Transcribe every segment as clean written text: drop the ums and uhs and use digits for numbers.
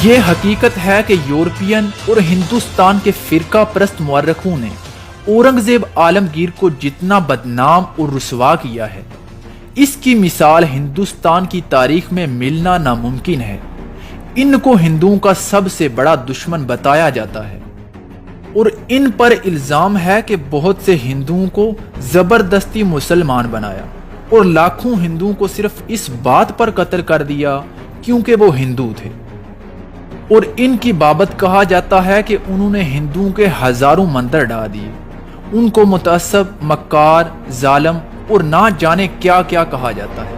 یہ حقیقت ہے کہ یورپین اور ہندوستان کے فرقہ پرست مورخوں نے اورنگزیب عالمگیر کو جتنا بدنام اور رسوا کیا ہے، اس کی مثال ہندوستان کی تاریخ میں ملنا ناممکن ہے۔ ان کو ہندوؤں کا سب سے بڑا دشمن بتایا جاتا ہے اور ان پر الزام ہے کہ بہت سے ہندوؤں کو زبردستی مسلمان بنایا اور لاکھوں ہندوؤں کو صرف اس بات پر قتل کر دیا کیونکہ وہ ہندو تھے، اور ان کی بابت کہا جاتا ہے کہ انہوں نے ہندوؤں کے ہزاروں مندر ڈھا دیے، ان کو متعصب، مکار، ظالم اور نہ جانے کیا کیا کہا جاتا ہے۔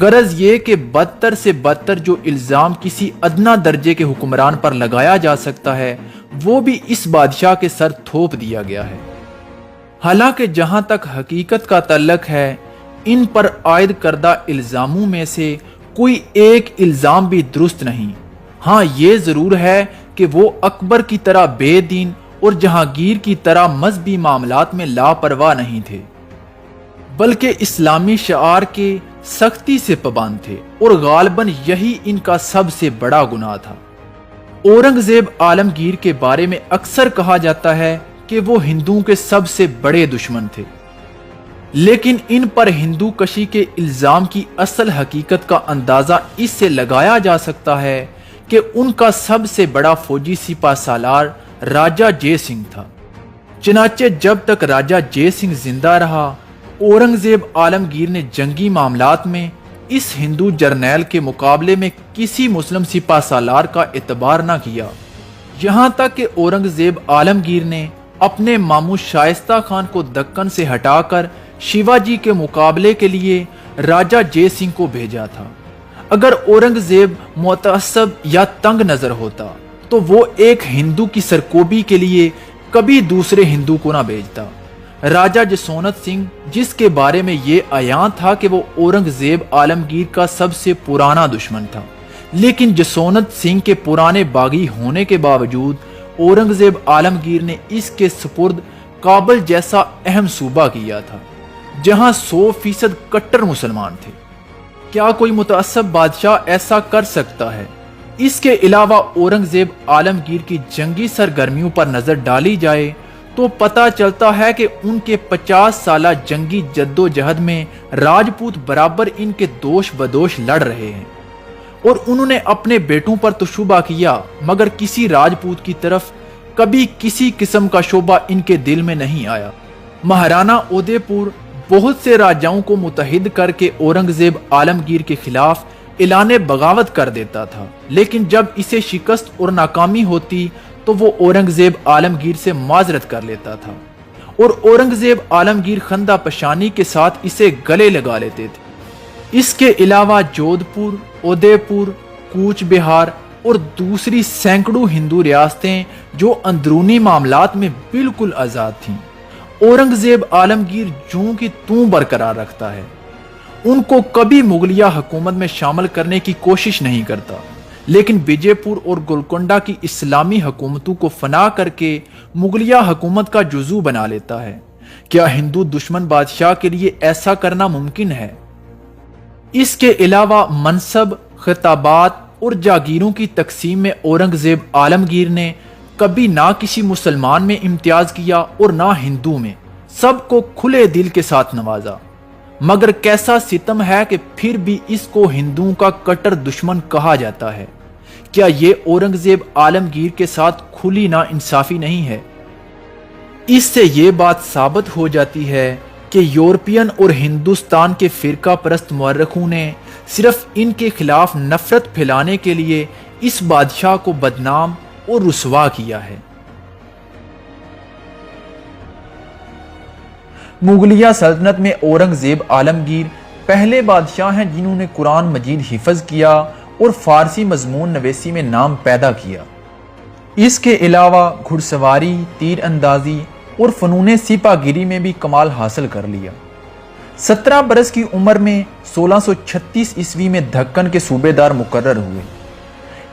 غرض یہ کہ بدتر سے بدتر جو الزام کسی ادنا درجے کے حکمران پر لگایا جا سکتا ہے وہ بھی اس بادشاہ کے سر تھوپ دیا گیا ہے۔ حالانکہ جہاں تک حقیقت کا تعلق ہے، ان پر عائد کردہ الزاموں میں سے کوئی ایک الزام بھی درست نہیں۔ ہاں، یہ ضرور ہے کہ وہ اکبر کی طرح بے دین اور جہانگیر کی طرح مذہبی معاملات میں لاپرواہ نہیں تھے، بلکہ اسلامی شعار کے سختی سے پابند تھے، اور غالباً یہی ان کا سب سے بڑا گناہ تھا۔ اورنگزیب عالمگیر کے بارے میں اکثر کہا جاتا ہے کہ وہ ہندوؤں کے سب سے بڑے دشمن تھے، لیکن ان پر ہندو کشی کے الزام کی اصل حقیقت کا اندازہ اس سے لگایا جا سکتا ہے کہ ان کا سب سے بڑا فوجی سپہ سالار راجہ جے سنگھ تھا۔ چنانچہ جب تک راجہ جے سنگھ زندہ رہا، اورنگزیب عالمگیر نے جنگی معاملات میں اس ہندو جرنیل کے مقابلے میں کسی مسلم سپہ سالار کا اعتبار نہ کیا، یہاں تک کہ اورنگزیب عالمگیر نے اپنے ماموں شائستہ خان کو دکن سے ہٹا کر شیواجی کے مقابلے کے لیے راجہ جے سنگھ کو بھیجا تھا۔ اگر اورنگزیب متعصب یا تنگ نظر ہوتا تو وہ ایک ہندو کی سرکوبی کے لیے کبھی دوسرے ہندو کو نہ بھیجتا۔ راجہ جسونت سنگھ، جس کے بارے میں یہ عیاں تھا کہ وہ اورنگزیب عالمگیر کا سب سے پرانا دشمن تھا، لیکن جسونت سنگھ کے پرانے باغی ہونے کے باوجود اورنگزیب عالمگیر نے اس کے سپرد کابل جیسا اہم صوبہ کیا تھا جہاں 100% کٹر مسلمان تھے۔ کیا کوئی متعصب بادشاہ ایسا کر سکتا ہے؟ اس کے علاوہ اورنگزیب عالمگیر کی جنگی سرگرمیوں پر نظر ڈالی جائے تو پتہ چلتا ہے کہ ان کے 50 سالہ جنگی جدوجہد میں راجپوت برابر ان کے دوش بدوش لڑ رہے ہیں، اور انہوں نے اپنے بیٹوں پر تو شبہ کیا، مگر کسی راجپوت کی طرف کبھی کسی قسم کا شبہ ان کے دل میں نہیں آیا۔ مہارانا اودے پور بہت سے راجاؤں کو متحد کر کے اورنگزیب عالمگیر کے خلاف اعلان بغاوت کر دیتا تھا، لیکن جب اسے شکست اور ناکامی ہوتی تو وہ اورنگزیب عالمگیر سے معذرت کر لیتا تھا، اور اورنگزیب عالمگیر خندہ پشانی کے ساتھ اسے گلے لگا لیتے تھے۔ اس کے علاوہ جودھ پور، اودے پور، کوچ بہار اور دوسری سینکڑوں ہندو ریاستیں جو اندرونی معاملات میں بالکل آزاد تھیں، اورنگزیب عالمگیر جوں کی توں برقرار رکھتا ہے۔ ان کو کبھی مغلیہ حکومت میں شامل کرنے کی کوشش نہیں کرتا، لیکن وجے پور اور گولکنڈہ کی اسلامی حکومتوں کو فنا کر کے مغلیہ حکومت کا جزو بنا لیتا ہے۔ کیا ہندو دشمن بادشاہ کے لیے ایسا کرنا ممکن ہے؟ اس کے علاوہ منصب، خطابات اور جاگیروں کی تقسیم میں اورنگزیب عالمگیر نے کبھی نہ کسی مسلمان میں امتیاز کیا اور نہ ہندو میں، سب کو کھلے دل کے ساتھ نوازا۔ مگر کیسا ستم ہے کہ پھر بھی اس کو ہندوؤں کا کٹر دشمن کہا جاتا ہے۔ کیا یہ اورنگزیب عالمگیر کے ساتھ کھلی نا انصافی نہیں ہے؟ اس سے یہ بات ثابت ہو جاتی ہے کہ یورپین اور ہندوستان کے فرقہ پرست مورخوں نے صرف ان کے خلاف نفرت پھیلانے کے لیے اس بادشاہ کو بدنام اور رسوا کیا ہے۔ مغلیہ سلطنت میں اورنگزیب عالمگیر پہلے بادشاہ ہیں جنہوں نے قرآن مجید حفظ کیا اور فارسی مضمون نویسی میں نام پیدا کیا۔ اس کے علاوہ گھڑ سواری، تیر اندازی اور فنون سپہ گیری میں بھی کمال حاصل کر لیا۔ 17 برس کی عمر میں 1636 عیسوی میں دکن کے صوبے دار مقرر ہوئے۔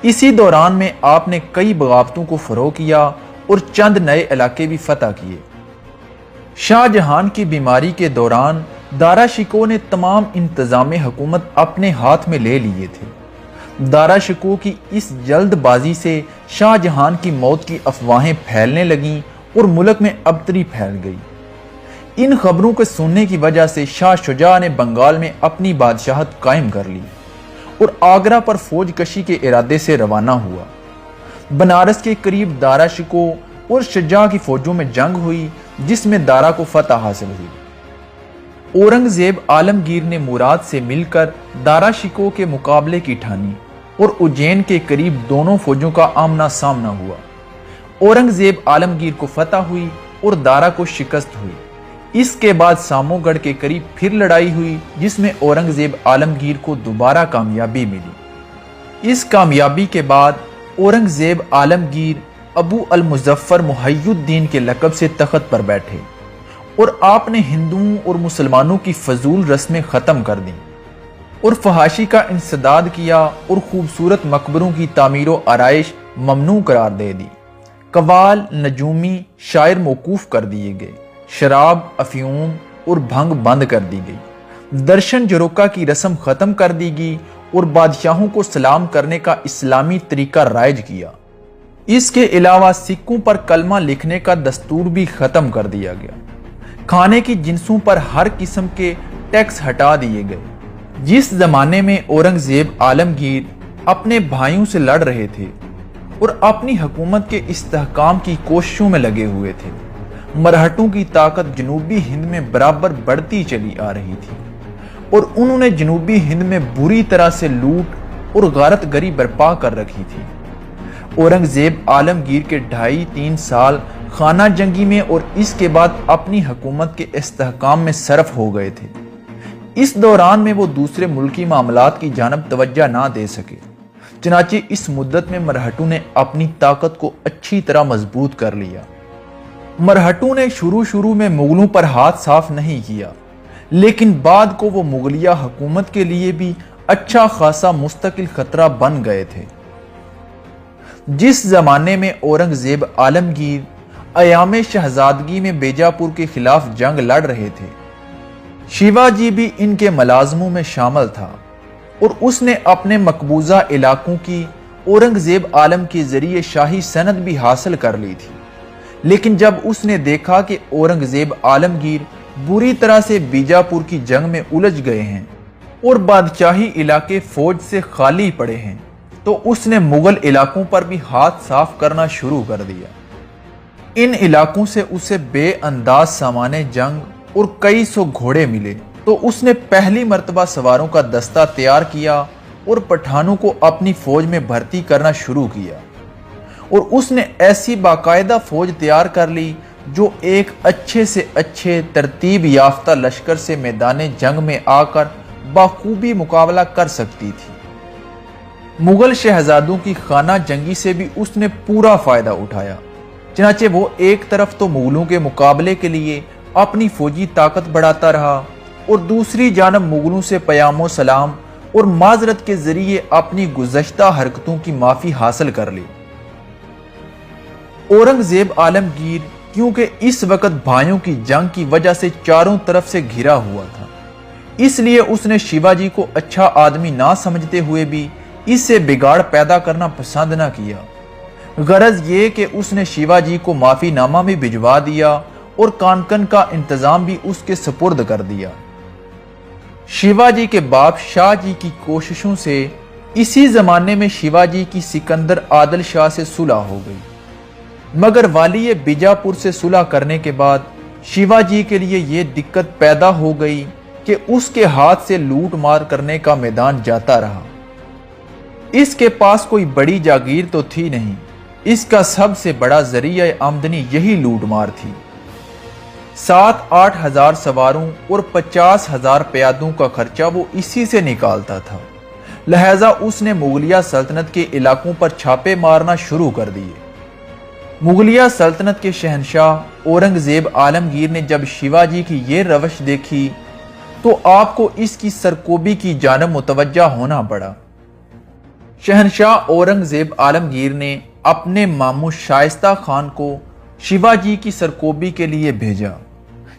اسی دوران میں آپ نے کئی بغاوتوں کو فروغ کیا اور چند نئے علاقے بھی فتح کیے۔ شاہ جہان کی بیماری کے دوران دارا شکوہ نے تمام انتظام حکومت اپنے ہاتھ میں لے لیے تھے، دارا شکوہ کی اس جلد بازی سے شاہ جہان کی موت کی افواہیں پھیلنے لگیں اور ملک میں ابتری پھیل گئی۔ ان خبروں کے سننے کی وجہ سے شاہ شجاع نے بنگال میں اپنی بادشاہت قائم کر لی اور آگرہ پر فوج کشی کے ارادے سے روانہ ہوا۔ بنارس کے قریب دارا شکوہ اور شجاع کی فوجوں میں جنگ ہوئی، جس میں دارا کو فتح حاصل ہوئی۔ اورنگزیب عالمگیر نے مراد سے مل کر دارا شکوہ کے مقابلے کی ٹھانی اور اجین کے قریب دونوں فوجوں کا آمنا سامنا ہوا۔ اورنگزیب عالمگیر کو فتح ہوئی اور دارا کو شکست ہوئی۔ اس کے بعد سامو گڑھ کے قریب پھر لڑائی ہوئی، جس میں اورنگزیب عالمگیر کو دوبارہ کامیابی ملی۔ اس کامیابی کے بعد اورنگزیب عالمگیر ابو المظفر محی الدین کے لقب سے تخت پر بیٹھے اور آپ نے ہندوؤں اور مسلمانوں کی فضول رسمیں ختم کر دیں اور فحاشی کا انسداد کیا اور خوبصورت مقبروں کی تعمیر و آرائش ممنوع قرار دے دی۔ قوال، نجومی، شاعر موقوف کر دیے گئے، شراب، افیون اور بھنگ بند کر دی گئی، درشن جروکا کی رسم ختم کر دی گئی اور بادشاہوں کو سلام کرنے کا اسلامی طریقہ رائج کیا۔ اس کے علاوہ سکوں پر کلمہ لکھنے کا دستور بھی ختم کر دیا گیا۔ کھانے کی جنسوں پر ہر قسم کے ٹیکس ہٹا دیے گئے۔ جس زمانے میں اورنگزیب عالمگیر اپنے بھائیوں سے لڑ رہے تھے اور اپنی حکومت کے استحکام کی کوششوں میں لگے ہوئے تھے، مرہٹوں کی طاقت جنوبی ہند میں برابر بڑھتی چلی آ رہی تھی اور انہوں نے جنوبی ہند میں بری طرح سے لوٹ اور غارت گری برپا کر رکھی تھی۔ اورنگزیب عالمگیر کے 2.5-3 سال خانہ جنگی میں اور اس کے بعد اپنی حکومت کے استحکام میں صرف ہو گئے تھے۔ اس دوران میں وہ دوسرے ملکی معاملات کی جانب توجہ نہ دے سکے، چنانچہ اس مدت میں مرہٹوں نے اپنی طاقت کو اچھی طرح مضبوط کر لیا۔ مرہٹوں نے شروع میں مغلوں پر ہاتھ صاف نہیں کیا، لیکن بعد کو وہ مغلیہ حکومت کے لیے بھی اچھا خاصا مستقل خطرہ بن گئے تھے۔ جس زمانے میں اورنگزیب عالمگیر ایام شہزادگی میں بیجاپور کے خلاف جنگ لڑ رہے تھے، شیواجی بھی ان کے ملازموں میں شامل تھا اور اس نے اپنے مقبوضہ علاقوں کی اورنگزیب عالم کے ذریعے شاہی سند بھی حاصل کر لی تھی۔ لیکن جب اس نے دیکھا کہ اورنگزیب عالمگیر بری طرح سے بیجاپور کی جنگ میں الجھ گئے ہیں اور بادشاہی علاقے فوج سے خالی پڑے ہیں، تو اس نے مغل علاقوں پر بھی ہاتھ صاف کرنا شروع کر دیا۔ ان علاقوں سے اسے بے انداز سامان جنگ اور کئی سو گھوڑے ملے، تو اس نے پہلی مرتبہ سواروں کا دستہ تیار کیا اور پٹھانوں کو اپنی فوج میں بھرتی کرنا شروع کیا، اور اس نے ایسی باقاعدہ فوج تیار کر لی جو ایک اچھے سے اچھے ترتیب یافتہ لشکر سے میدان جنگ میں آ کر بخوبی مقابلہ کر سکتی تھی۔ مغل شہزادوں کی خانہ جنگی سے بھی اس نے پورا فائدہ اٹھایا، چنانچہ وہ ایک طرف تو مغلوں کے مقابلے کے لیے اپنی فوجی طاقت بڑھاتا رہا اور دوسری جانب مغلوں سے پیام و سلام اور معذرت کے ذریعے اپنی گزشتہ حرکتوں کی معافی حاصل کر لی۔ اورنگزیب عالمگیر کیونکہ اس وقت بھائیوں کی جنگ کی وجہ سے چاروں طرف سے گھرا ہوا تھا، اس لیے اس نے شیواجی کو اچھا آدمی نہ سمجھتے ہوئے بھی اس سے بگاڑ پیدا کرنا پسند نہ کیا۔ غرض یہ کہ اس نے شیواجی کو معافی نامہ بھی بھجوا دیا اور کانکن کا انتظام بھی اس کے سپرد کر دیا۔ شیواجی کے باپ شاہ جی کی کوششوں سے اسی زمانے میں شیواجی کی سکندر عادل شاہ سے صلح ہو گئی، مگر والی بیجاپور سے صلح کرنے کے بعد شیواجی کے لیے یہ دقت پیدا ہو گئی کہ اس کے ہاتھ سے لوٹ مار کرنے کا میدان جاتا رہا۔ اس کے پاس کوئی بڑی جاگیر تو تھی نہیں، اس کا سب سے بڑا ذریعہ آمدنی یہی لوٹ مار تھی۔ 7-8 ہزار سواروں اور 50,000 پیادوں کا خرچہ وہ اسی سے نکالتا تھا، لہذا اس نے مغلیہ سلطنت کے علاقوں پر چھاپے مارنا شروع کر دیے۔ مغلیہ سلطنت کے شہنشاہ اورنگزیب عالمگیر نے جب شیواجی کی یہ روش دیکھی تو آپ کو اس کی سرکوبی کی جانب متوجہ ہونا پڑا۔ شہنشاہ اورنگزیب عالمگیر نے اپنے ماموں شائستہ خان کو شیواجی کی سرکوبی کے لیے بھیجا۔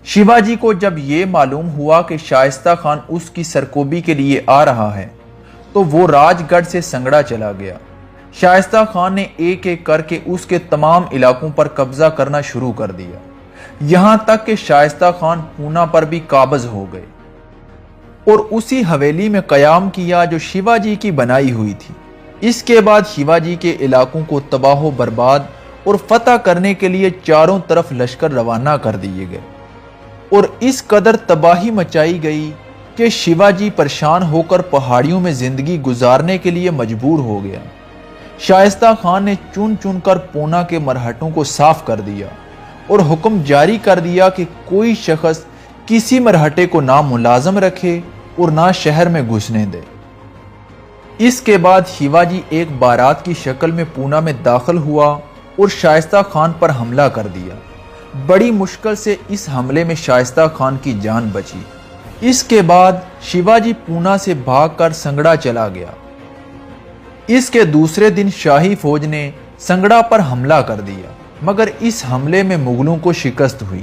شیواجی کو جب یہ معلوم ہوا کہ شائستہ خان اس کی سرکوبی کے لیے آ رہا ہے تو وہ راج گڑھ سے سنگڑا چلا گیا۔ شائستہ خان نے ایک ایک کر کے اس کے تمام علاقوں پر قبضہ کرنا شروع کر دیا، یہاں تک کہ شائستہ خان پونا پر بھی قابض ہو گئے اور اسی حویلی میں قیام کیا جو شیواجی کی بنائی ہوئی تھی۔ اس کے بعد شیواجی کے علاقوں کو تباہ و برباد اور فتح کرنے کے لیے چاروں طرف لشکر روانہ کر دیے گئے اور اس قدر تباہی مچائی گئی کہ شیواجی پریشان ہو کر پہاڑیوں میں زندگی گزارنے کے لیے مجبور ہو گیا۔ شائستہ خان نے چن چن کر پونا کے مرہٹوں کو صاف کر دیا اور حکم جاری کر دیا کہ کوئی شخص کسی مرہٹے کو نہ ملازم رکھے اور نہ شہر میں گھسنے دے۔ اس کے بعد شیواجی ایک بارات کی شکل میں پونا میں داخل ہوا اور شائستہ خان پر حملہ کر دیا۔ بڑی مشکل سے اس حملے میں شائستہ خان کی جان بچی۔ اس کے بعد شیواجی پونا سے بھاگ کر سنگڑا چلا گیا۔ اس کے دوسرے دن شاہی فوج نے سنگڑا پر حملہ کر دیا، مگر اس حملے میں مغلوں کو شکست ہوئی۔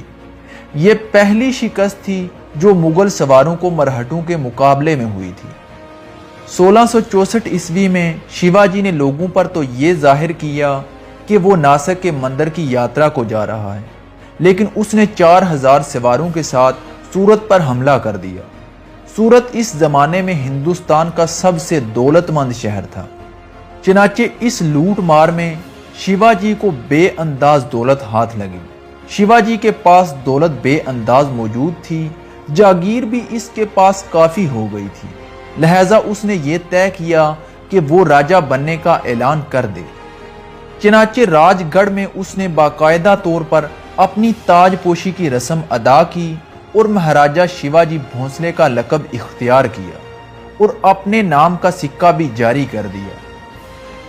یہ پہلی شکست تھی جو مغل سواروں کو مرہٹوں کے مقابلے میں ہوئی تھی۔ 1664 عیسوی میں شیواجی نے لوگوں پر تو یہ ظاہر کیا کہ وہ ناسک کے مندر کی یاترا کو جا رہا ہے، لیکن اس نے 4000 سواروں کے ساتھ سورت پر حملہ کر دیا۔ سورت اس زمانے میں ہندوستان کا سب سے دولت مند شہر تھا، چنانچہ اس لوٹ مار میں شیواجی کو بے انداز دولت ہاتھ لگی۔ شیواجی کے پاس دولت بے انداز موجود تھی، جاگیر بھی اس کے پاس کافی ہو گئی تھی، لہذا اس نے یہ طے کیا کہ وہ راجہ بننے کا اعلان کر دے۔ چنانچہ راج گڑھ میں اس نے باقاعدہ طور پر اپنی تاج پوشی کی رسم ادا کی اور مہاراجہ شیواجی بھونسلے کا لقب اختیار کیا اور اپنے نام کا سکہ بھی جاری کر دیا۔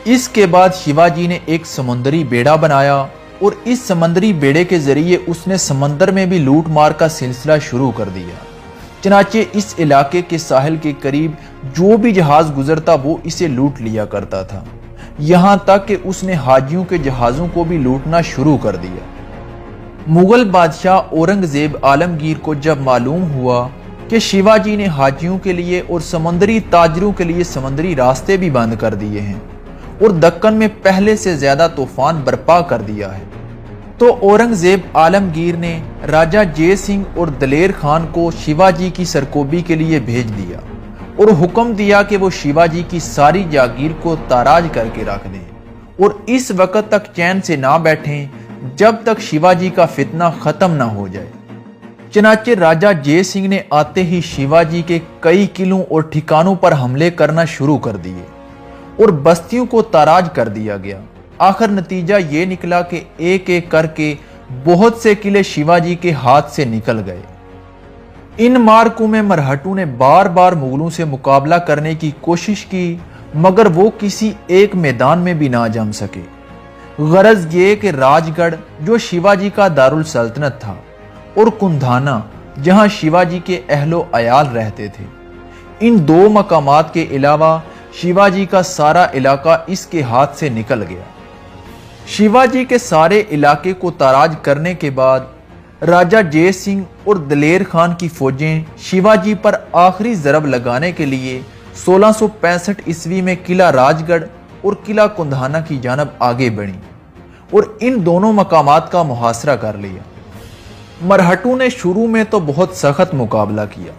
اس کے بعد شیواجی نے ایک سمندری بیڑا بنایا اور اس سمندری بیڑے کے ذریعے اس نے سمندر میں بھی لوٹ مار کا سلسلہ شروع کر دیا۔ چنانچہ اس علاقے کے ساحل کے قریب جو بھی جہاز گزرتا وہ اسے لوٹ لیا کرتا تھا، یہاں تک کہ اس نے حاجیوں کے جہازوں کو بھی لوٹنا شروع کر دیا۔ مغل بادشاہ اورنگزیب عالمگیر کو جب معلوم ہوا کہ شیواجی نے حاجیوں کے لیے اور سمندری تاجروں کے لیے سمندری راستے بھی بند کر دیے ہیں اور دکن میں پہلے سے زیادہ طوفان برپا کر دیا ہے، تو اورنگزیب عالمگیر نے راجہ جے سنگھ اور دلیر خان کو شیواجی کی سرکوبی کے لیے بھیج دیا اور حکم دیا کہ وہ شیواجی کی ساری جاگیر کو تاراج کر کے رکھ دیں اور اس وقت تک چین سے نہ بیٹھیں جب تک شیواجی کا فتنہ ختم نہ ہو جائے۔ چنانچہ راجہ جے سنگھ نے آتے ہی شیواجی کے کئی قلعوں اور ٹھکانوں پر حملے کرنا شروع کر دیے اور بستیوں کو تاراج کر دیا گیا۔ آخر نتیجہ یہ نکلا کہ ایک ایک کر کے بہت سے قلعے شیواجی کے ہاتھ سے نکل گئے۔ ان مارکوں میں مرہٹوں نے بار بار مغلوں سے مقابلہ کرنے کی کوشش کی، مگر وہ کسی ایک میدان میں بھی نہ جم سکے۔ غرض یہ کہ راج گڑھ جو شیواجی کا دارالسلطنت تھا اور کندھانا جہاں شیواجی کے اہل و عیال رہتے تھے، ان دو مقامات کے علاوہ شیواجی کا سارا علاقہ اس کے ہاتھ سے نکل گیا۔ شیواجی کے سارے علاقے کو تاراج کرنے کے بعد راجہ جے سنگھ اور دلیر خان کی فوجیں شیواجی پر آخری ضرب لگانے کے لیے 1665 عیسوی میں قلعہ راج گڑھ اور قلعہ کندھانا کی جانب آگے بڑھیں اور ان دونوں مقامات کا محاصرہ کر لیا۔ مرہٹوں نے شروع میں تو بہت سخت مقابلہ کیا،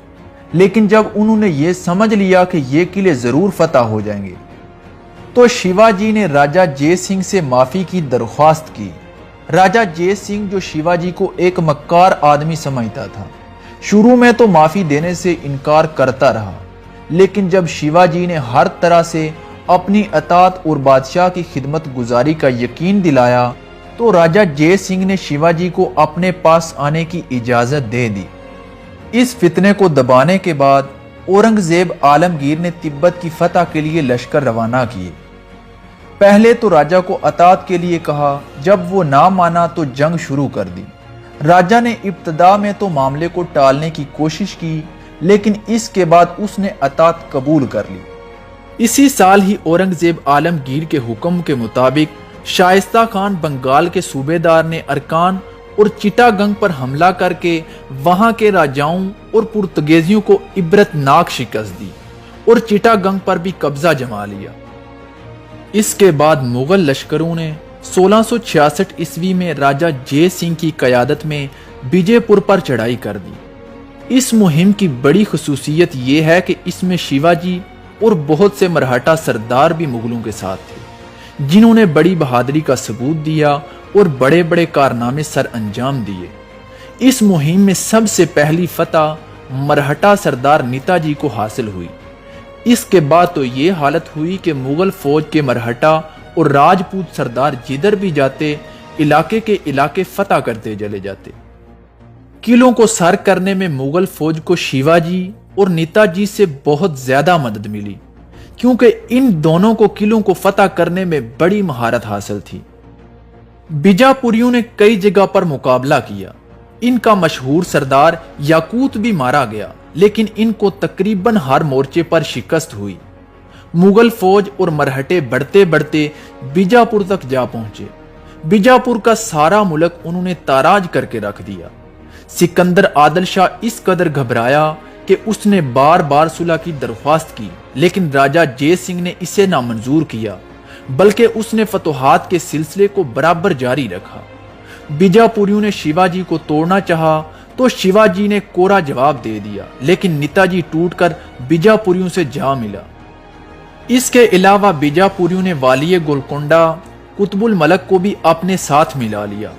لیکن جب انہوں نے یہ سمجھ لیا کہ یہ قلعے ضرور فتح ہو جائیں گے تو شیواجی نے راجہ جے سنگھ سے معافی کی درخواست کی۔ راجہ جے سنگھ جو شیواجی کو ایک مکار آدمی سمجھتا تھا، شروع میں تو معافی دینے سے انکار کرتا رہا، لیکن جب شیواجی نے ہر طرح سے اپنی اطاعت اور بادشاہ کی خدمت گزاری کا یقین دلایا تو راجہ جے سنگھ نے شیواجی کو اپنے پاس آنے کی اجازت دے دی۔ اس فتنے کو دبانے کے بعد اورنگزیب عالمگیر نے تبت کی فتح کے لیے لشکر روانہ کیے۔ پہلے تو راجہ کو اطاعت کے لیے کہا، جب وہ نہ مانا تو جنگ شروع کر دی۔ راجہ نے ابتدا میں تو معاملے کو ٹالنے کی کوشش کی، لیکن اس کے بعد اس نے اطاعت قبول کر لی۔ اسی سال ہی اورنگزیب عالمگیر کے حکم کے مطابق شائستہ خان بنگال کے صوبے دار نے ارکان اور چٹاگنگ پر حملہ کر کے وہاں کے راجاؤں اور پرتگیزیوں کو عبرتناک شکست دی اور چٹاگنگ پر بھی قبضہ جما لیا۔ اس کے بعد مغل لشکروں نے 1666 عیسوی میں راجہ جے سنگھ کی قیادت میں وجے پور پر چڑھائی کر دی۔ اس مہم کی بڑی خصوصیت یہ ہے کہ اس میں شیواجی اور بہت سے مرہٹا سردار بھی مغلوں کے ساتھ تھے، جنہوں نے بڑی بہادری کا ثبوت دیا اور بڑے بڑے کارنامے سر انجام دیے۔ اس مہم میں سب سے پہلی فتح مرہٹا سردار نیتاجی کو حاصل ہوئی۔ اس کے بعد تو یہ حالت ہوئی کہ مغل فوج کے مرہٹا اور راجپوت سردار جدھر بھی جاتے علاقے کے علاقے فتح کرتے چلے جاتے۔ قلعوں کو سر کرنے میں مغل فوج کو شیواجی اور نیتاجی سے بہت زیادہ مدد ملی، کیونکہ ان دونوں کو قلعوں کو فتح کرنے میں بڑی مہارت حاصل تھی۔ بیجاپوریوں نے کئی جگہ پر مقابلہ کیا، ان کا مشہور سردار یاقوت بھی مارا گیا، لیکن ان کو تقریباً ہر مورچے پر شکست ہوئی۔ مغل فوج اور مرہٹے بڑھتے بڑھتے بیجاپور تک جا پہنچے۔ بیجاپور کا سارا ملک انہوں نے تاراج کر کے رکھ دیا۔ سکندر عادل شاہ اس قدر گھبرایا کہ اس نے بار بار صلح کی درخواست کی، لیکن راجہ جے سنگھ نے اسے نامنظور کیا، بلکہ اس نے فتوحات کے سلسلے کو برابر جاری رکھا۔ بیجاپوریوں نے شیواجی کو توڑنا چاہا تو شیواجی نے کورا جواب دے دیا، لیکن نیتاجی ٹوٹ کر بیجاپوریوں سے جا ملا۔ اس کے علاوہ بیجاپوریوں نے والی گولکنڈہ قطب الملک کو بھی اپنے ساتھ ملا لیا،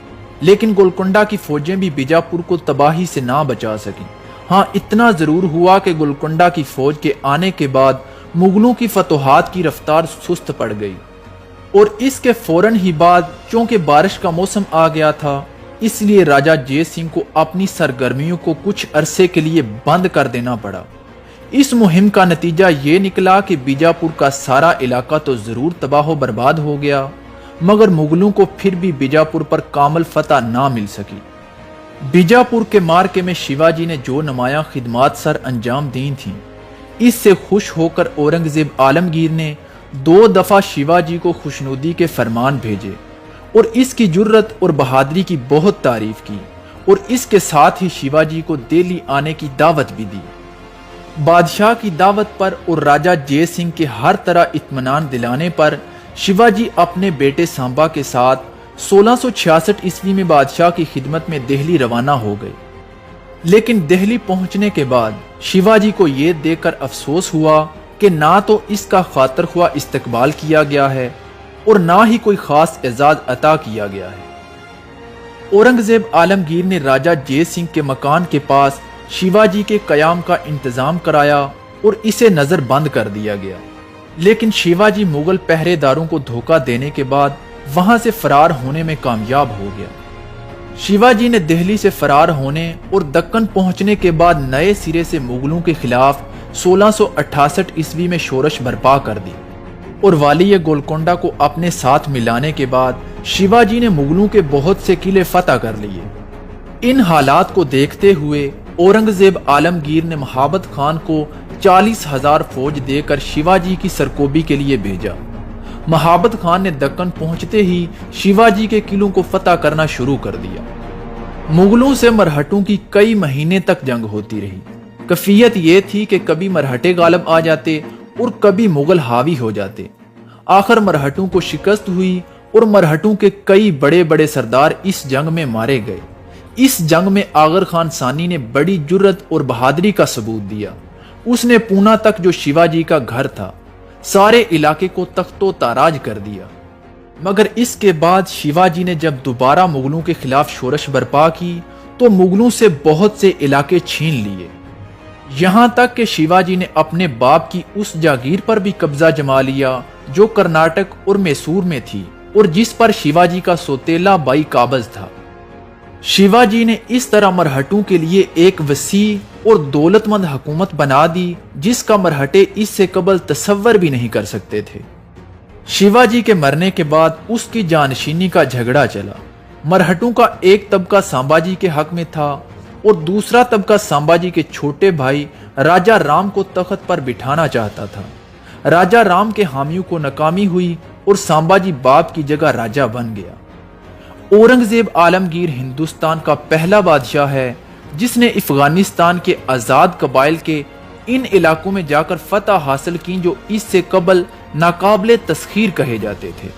لیکن گولکنڈہ کی فوجیں بھی بیجاپور کو تباہی سے نہ بچا سکیں۔ ہاں، اتنا ضرور ہوا کہ گولکنڈہ کی فوج کے آنے کے بعد مغلوں کی فتوحات کی رفتار سست پڑ گئی، اور اس کے فوراً ہی بعد چونکہ بارش کا موسم آ گیا تھا، اس لیے راجہ جے سنگھ کو اپنی سرگرمیوں کو کچھ عرصے کے لیے بند کر دینا پڑا۔ اس مہم کا نتیجہ یہ نکلا کہ بیجاپور کا سارا علاقہ تو ضرور تباہ و برباد ہو گیا، مگر مغلوں کو پھر بھی بیجاپور پر کامل فتح نہ مل سکی۔ بیجاپور کے معرکے میں شیواجی نے جو نمایاں خدمات سر انجام دی تھیں، اس سے خوش ہو کر اورنگزیب عالمگیر نے 2 دفعہ شیواجی کو خوشنودی کے فرمان بھیجے اور اس کی جرت اور بہادری کی بہت تعریف کی، اور اس کے ساتھ ہی شیواجی کو دہلی آنے کی دعوت بھی دی۔ بادشاہ کی دعوت پر اور راجہ جے سنگھ کے ہر طرح اطمینان دلانے پر شیواجی اپنے بیٹے سامبا کے ساتھ 1666 عیسوی میں بادشاہ کی خدمت میں دہلی روانہ ہو گئے۔ لیکن دہلی پہنچنے کے بعد شیواجی کو یہ دیکھ کر افسوس ہوا کہ نہ تو اس کا خاطر خواہ استقبال کیا گیا ہے اور نہ ہی کوئی خاص اعزاز عطا کیا گیا ہے۔ اورنگزیب عالمگیر نے راجہ جے سنگھ کے مکان کے پاس شیواجی کے قیام کا انتظام کرایا اور اسے نظر بند کر دیا گیا، لیکن شیواجی مغل پہرے داروں کو دھوکہ دینے کے بعد وہاں سے فرار ہونے میں کامیاب ہو گیا۔ شیواجی نے دہلی سے فرار ہونے اور دکن پہنچنے کے بعد نئے سرے سے مغلوں کے خلاف 1668 عیسوی میں شورش برپا کر دی، اور والی گولکنڈہ کو اپنے ساتھ ملانے کے بعد شیواجی نے مغلوں کے بہت سے قلعے فتح کر لیے۔ ان حالات کو دیکھتے ہوئے اورنگزیب عالمگیر نے مہابت خان کو 40,000 فوج دے کر شیواجی کی سرکوبی کے لیے بھیجا۔ مہابت خان نے دکن پہنچتے ہی شیواجی کے قلعوں کو فتح کرنا شروع کر دیا۔ مغلوں سے مرہٹوں کی کئی مہینے تک جنگ ہوتی رہی۔ کیفیت یہ تھی کہ کبھی مرہٹے غالب آ جاتے اور کبھی مغل حاوی ہو جاتے۔ آخر مرہٹوں کو شکست ہوئی اور مرہٹوں کے کئی بڑے بڑے سردار اس جنگ میں مارے گئے۔ اس جنگ میں آغر خان ثانی نے بڑی جرت اور بہادری کا ثبوت دیا۔ اس نے پونا تک جو شیواجی کا گھر تھا، سارے علاقے کو تخت و تاراج کر دیا۔ مگر اس کے بعد شیواجی نے جب دوبارہ مغلوں کے خلاف شورش برپا کی تو مغلوں سے بہت سے علاقے چھین لیے، یہاں تک کہ شیواجی نے اپنے باپ کی اس جاگیر پر بھی قبضہ جما لیا جو کرناٹک اور میسور میں تھی اور جس پر شیواجی کا سوتیلا بھائی قابض تھا۔ شیواجی نے اس طرح مرہٹوں کے لیے ایک وسیع اور دولت مند حکومت بنا دی جس کا مرہٹے اس سے قبل تصور بھی نہیں کر سکتے تھے۔ شیواجی کے مرنے کے بعد اس کی جانشینی کا جھگڑا چلا۔ مرہٹوں کا ایک طبقہ سامباجی کے حق میں تھا اور دوسرا طبقہ سامباجی کے چھوٹے بھائی راجہ رام کو تخت پر بٹھانا چاہتا تھا۔ راجہ رام کے حامیوں کو ناکامی ہوئی اور سامباجی باپ کی جگہ راجہ بن گیا۔ اورنگزیب عالمگیر ہندوستان کا پہلا بادشاہ ہے جس نے افغانستان کے آزاد قبائل کے ان علاقوں میں جا کر فتح حاصل کی جو اس سے قبل ناقابل تسخیر کہے جاتے تھے۔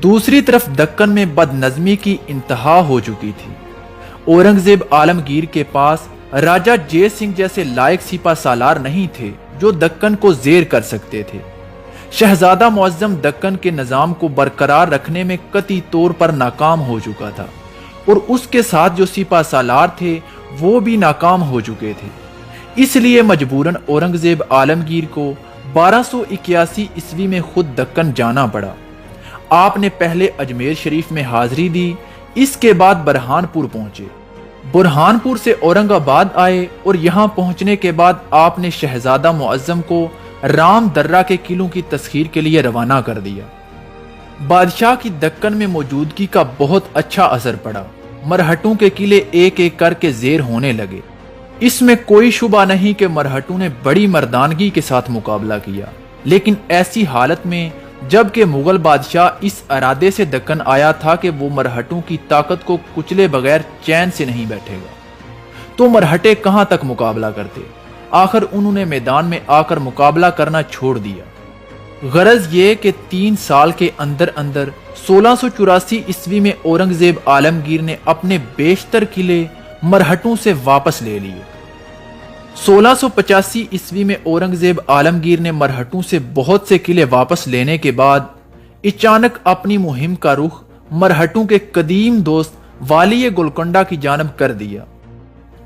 دوسری طرف دکن میں بد نظمی کی انتہا ہو چکی تھی۔ اورنگزیب عالمگیر کے پاس راجہ جے سنگھ جیسے لائق سپہ سالار نہیں تھے جو دکن کو زیر کر سکتے تھے۔ شہزادہ معظم دکن کے نظام کو برقرار رکھنے میں قطعی طور پر ناکام ہو چکا تھا اور اس کے ساتھ جو سپہ سالار تھے وہ بھی ناکام ہو چکے تھے۔ اس لیے مجبوراً اورنگزیب عالمگیر کو 1281 عیسوی میں خود دکن جانا پڑا۔ آپ نے پہلے اجمیر شریف میں حاضری دی، اس کے بعد برہان پور پہنچے۔ برہان پور سے اورنگ آباد آئے اور یہاں پہنچنے کے بعد آپ نے شہزادہ معظم کو رام درہ کے قلعوں کی تسخیر کے لیے روانہ کر دیا۔ بادشاہ کی دکن میں موجودگی کا بہت اچھا اثر پڑا۔ مرہٹوں کے قلعے ایک ایک کر کے زیر ہونے لگے۔ اس میں کوئی شبہ نہیں کہ مرہٹوں نے بڑی مردانگی کے ساتھ مقابلہ کیا، لیکن ایسی حالت میں جب کہ مغل بادشاہ اس ارادے سے دکن آیا تھا کہ وہ مرہٹوں کی طاقت کو کچلے بغیر چین سے نہیں بیٹھے گا، تو مرہٹے کہاں تک مقابلہ کرتے؟ آخر انہوں نے میدان میں آ کر مقابلہ کرنا چھوڑ دیا۔ غرض یہ کہ 3 سال کے اندر اندر 1684 عیسوی میں اورنگزیب عالمگیر نے اپنے بیشتر قلعے مرہٹوں سے واپس لے لیے۔ 1685 عیسوی میں اورنگزیب عالمگیر نے مرہٹوں سے بہت سے قلعے واپس لینے کے بعد اچانک اپنی مہم کا رخ مرہٹوں کے قدیم دوست والی گولکنڈہ کی جانب کر دیا،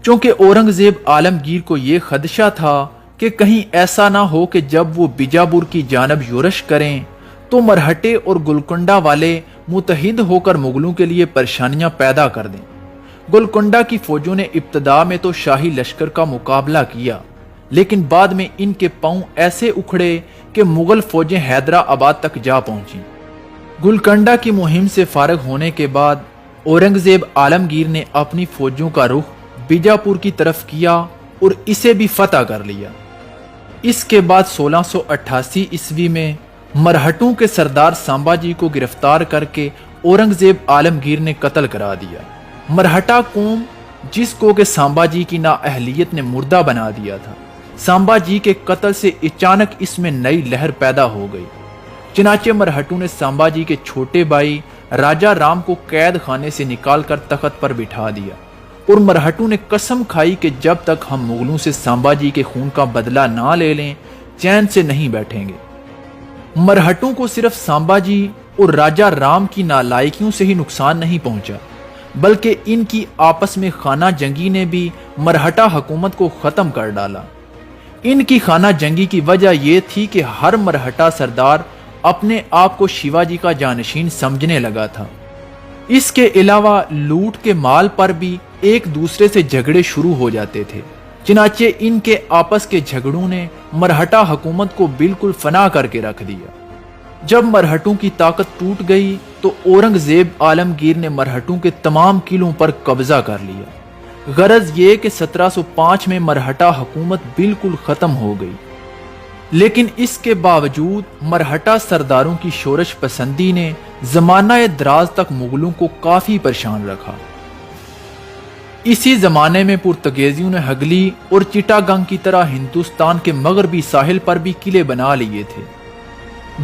چونکہ اورنگزیب عالمگیر کو یہ خدشہ تھا کہ کہیں ایسا نہ ہو کہ جب وہ بیجاپور کی جانب یورش کریں تو مرہٹے اور گولکنڈہ والے متحد ہو کر مغلوں کے لیے پریشانیاں پیدا کر دیں۔ گولکنڈہ کی فوجوں نے ابتدا میں تو شاہی لشکر کا مقابلہ کیا، لیکن بعد میں ان کے پاؤں ایسے اکھڑے کہ مغل فوجیں حیدرآباد تک جا پہنچیں۔ گولکنڈہ کی مہم سے فارغ ہونے کے بعد اورنگزیب عالمگیر نے اپنی فوجوں کا رخ بیجاپور کی طرف کیا اور اسے بھی فتح کر لیا۔ اس کے بعد 1688 عیسوی میں مرہٹوں کے سردار سامبا جی کو گرفتار کر کے اورنگزیب عالمگیر نے قتل کرا دیا۔ مرہٹا قوم، جس کو کہ سامبا جی کی نااہلیت نے مردہ بنا دیا تھا، سامبا جی کے قتل سے اچانک اس میں نئی لہر پیدا ہو گئی۔ چنانچہ مرہٹوں نے سامبا جی کے چھوٹے بھائی راجہ رام کو قید خانے سے نکال کر تخت پر بٹھا دیا اور مرہٹوں نے قسم کھائی کہ جب تک ہم مغلوں سے سامبا جی کے خون کا بدلہ نہ لے لیں چین سے نہیں بیٹھیں گے۔ مرہٹوں کو صرف سامبا جی اور راجہ رام کی نالائکیوں سے ہی نقصان نہیں پہنچا، بلکہ ان کی آپس میں خانہ جنگی نے بھی مرہٹا حکومت کو ختم کر ڈالا۔ ان کی خانہ جنگی کی وجہ یہ تھی کہ ہر مرہٹا سردار اپنے آپ کو شیواجی کا جانشین سمجھنے لگا تھا۔ اس کے علاوہ لوٹ کے مال پر بھی ایک دوسرے سے جھگڑے شروع ہو جاتے تھے، چنانچہ ان کے آپس کے جھگڑوں نے مرہٹا حکومت کو بالکل فنا کر کے رکھ دیا۔ جب مرہٹوں کی طاقت ٹوٹ گئی تو اورنگزیب عالمگیر نے مرہٹوں کے تمام قلعوں پر قبضہ کر لیا۔ غرض یہ کہ 1705 میں مرہٹا حکومت بالکل ختم ہو گئی، لیکن اس کے باوجود مرہٹا سرداروں کی شورش پسندی نے زمانہ دراز تک مغلوں کو کافی پریشان رکھا۔ اسی زمانے میں پرتگیزیوں نے ہگلی اور چٹاگنگ کی طرح ہندوستان کے مغربی ساحل پر بھی قلعے بنا لیے تھے۔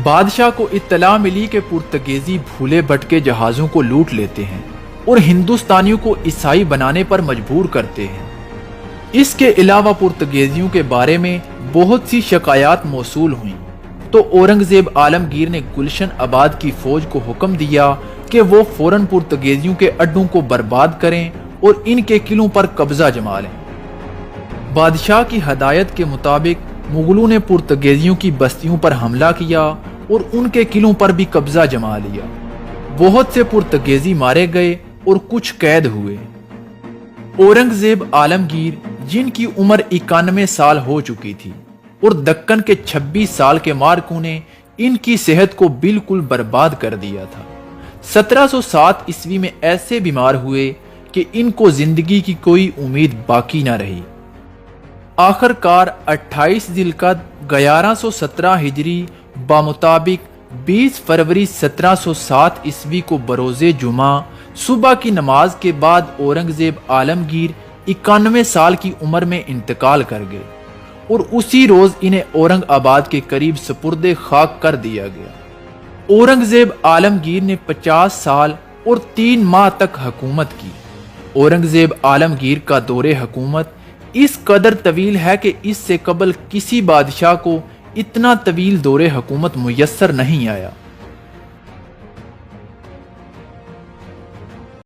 بادشاہ کو اطلاع ملی کہ پرتگیزی بھولے بھٹکے جہازوں کو لوٹ لیتے ہیں اور ہندوستانیوں کو عیسائی بنانے پر مجبور کرتے ہیں۔ اس کے علاوہ پرتگیزیوں کے بارے میں بہت سی شکایات موصول ہوئیں، تو اورنگزیب عالمگیر نے گلشن آباد کی فوج کو حکم دیا کہ وہ فوراً پرتگیزیوں کے اڈوں کو برباد کریں اور ان کے قلعوں پر قبضہ جما لیں۔ بادشاہ کی ہدایت کے مطابق مغلوں نے پرتگیزیوں کی بستیوں پر حملہ کیا اور ان کے قلعوں پر بھی قبضہ جما لیا۔ بہت سے پرتگیزی مارے گئے اور کچھ قید ہوئے۔ اورنگزیب عالمگیر، جن کی عمر 91 سال ہو چکی تھی، اور دکن کے 26 سال کے مارکوں نے ان کی صحت کو بالکل برباد کر دیا تھا۔ 1707 عیسوی میں ایسے بیمار ہوئے کہ ان کو زندگی کی کوئی امید باقی نہ رہی۔ آخر کار 28 ذوالقعدہ 1117 ہجری بمطابق 20 فروری 1707 عیسوی کو بروز جمعہ صبح کی نماز کے بعد اورنگزیب عالمگیر 91 سال کی عمر میں انتقال کر گئے۔ اور اسی روز انہیں اورنگ آباد کے قریب سپرد خاک کر دیا گیا۔ اورنگزیب عالمگیر نے 50 سال اور 3 ماہ تک حکومت کی۔ اورنگزیب عالمگیر کا دور حکومت اس قدر طویل ہے کہ اس سے قبل کسی بادشاہ کو اتنا طویل دور حکومت میسر نہیں آیا۔